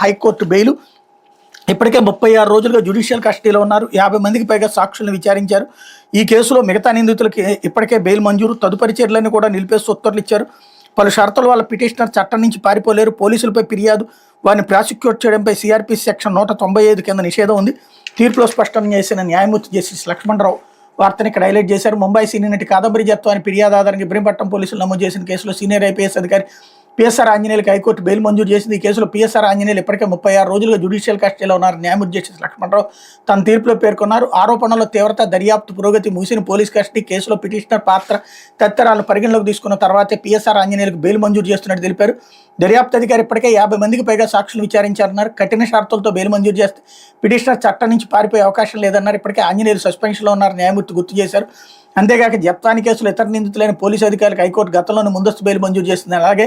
High court bail. ఇప్పటికే 36 రోజులుగా judicial కస్టడీలో ఉన్నారు. 50 మందికి పైగా సాక్షులను విచారించారు. ఈ కేసులో మిగతా నిందితులకి ఇప్పటికే బెయిల్ మంజూరు. తదుపరి చర్యలను కూడా నిలిపేస్తూ ఉత్తర్వులు ఇచ్చారు. పలు షరతుల వల్ల పిటిషనర్ చట్టం నుంచి పారిపోలేరు. పోలీసులపై ఫిర్యాదు, వారిని ప్రాసిక్యూట్ చేయడంపై సిఆర్పిసి సెక్షన్ 195 కింద నిషేధం ఉంది. తీర్పులో స్పష్టం చేసిన న్యాయమూర్తి జస్టిస్ లక్ష్మణరావు వార్తని ఇక్కడ హైలైట్ చేశారు. ముంబై సీనియర్ నటి కాదంబరి జత్వాని ఫిర్యాదు ఆధారంగా ఇబ్రహీంపట్నం పోలీసులు నమోదు చేసిన కేసులో సీనియర్ ఐపీఎస్ అధికారి పిఎస్ఆర్ ఆంజనేయులకు హైకోర్టు బెయిల్ మంజూరు చేసింది. ఈ కేసులో పిఎస్ఆర్ ఆంజనేయులు ఇప్పటికే 36 రోజులుగా జ్యుడిషియల్ కస్టడీలో ఉన్నారు. న్యాయమూర్తి జస్టిస్ లక్ష్మణరావు తన తీర్పులో పేర్కొన్నారు. ఆరోపణల తీవ్రత, దర్యాప్తు పురోగతి, ముగిసిన పోలీస్ కస్టడీ, కేసులో పిటిషనర్ పాత్ర తదితరాలను పరిగణలోకి తీసుకున్న తర్వాతే పిఎస్ఆర్ ఆంజనేయులకు బెయిల్ మంజూరు చేస్తున్నట్టు తెలిపారు. దర్యాప్తు అధికారి ఇప్పటికే 50 మందికి పైగా సాక్షులు విచారించారన్నారు. కఠిన షరతులతో బెయిల్ మంజూరు చేస్తే పిటిషనర్ చట్టం నుంచి పారిపోయే అవకాశం లేదన్నారు. ఇప్పటికే ఆంజనేయులు సస్పెన్షన్లో ఉన్నారు న్యాయమూర్తి గుర్తు చేశారు. అంతేగాక జప్తాని కేసులో ఇతర నిందితులైన పోలీసు అధికారులకు హైకోర్టు గతంలోనే ముందస్తు బెయిల్ మంజూరు చేసింది. అలాగే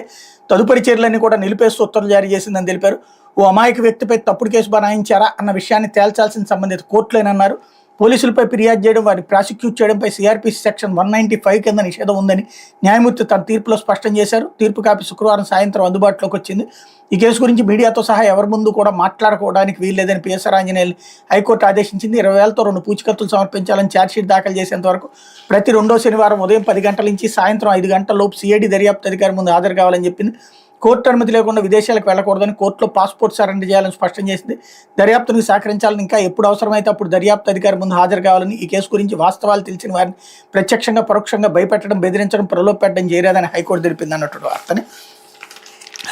తదుపరి చర్యలన్నీ కూడా నిలిపేస్తూ ఉత్తర్వులు జారీ చేసిందని తెలిపారు. ఓ అమాయక వ్యక్తిపై తప్పుడు కేసు బనాయించారా అన్న విషయాన్ని తేల్చాల్సిన సంబంధిత కోర్టులేనన్నారు. పోలీసులపై ఫిర్యాదు చేయడం, వారిని ప్రాసిక్యూట్ చేయడంపై సిఆర్పిసి సెక్షన్ 195 కింద నిషేధం ఉందని న్యాయమూర్తి తన తీర్పులో స్పష్టం చేశారు. తీర్పు కాపీ శుక్రవారం సాయంత్రం అందుబాటులోకి వచ్చింది. ఈ కేసు గురించి మీడియాతో సహా ఎవరి ముందు కూడా మాట్లాడుకోవడానికి వీల్లేదని పిఎస్ఆర్ ఆంజనేయులు హైకోర్టు ఆదేశించింది. 20,000తో 2 పూచికత్తులు సమర్పించాలని ఛార్జ్షీట్ దాఖలు చేసేంత వరకు ప్రతి 2వ శనివారం ఉదయం 10 గంటల నుంచి సాయంత్రం 5 గంటల లోపు సిఐడి దర్యాప్తు అధికారి ముందు హాజరు కావాలని చెప్పింది. కోర్టు అనుమతి లేకుండా విదేశాలకు వెళ్లకూడదని, కోర్టులో పాస్పోర్ట్ సరెండర్ చేయాలని స్పష్టం చేసింది. దర్యాప్తునికి సహకరించాలని, ఇంకా ఎప్పుడు అవసరమైతే అప్పుడు దర్యాప్తు అధికారి ముందు హాజరు కావాలని, ఈ కేసు గురించి వాస్తవాలు తెలిసిన వారిని ప్రత్యక్షంగా పరోక్షంగా భయపెట్టడం, బెదిరించడం, ప్రలోభపెట్టడం చేయరాదని హైకోర్టు తెలిపింది అన్నట్టు వార్తని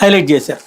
హైలైట్ చేశారు.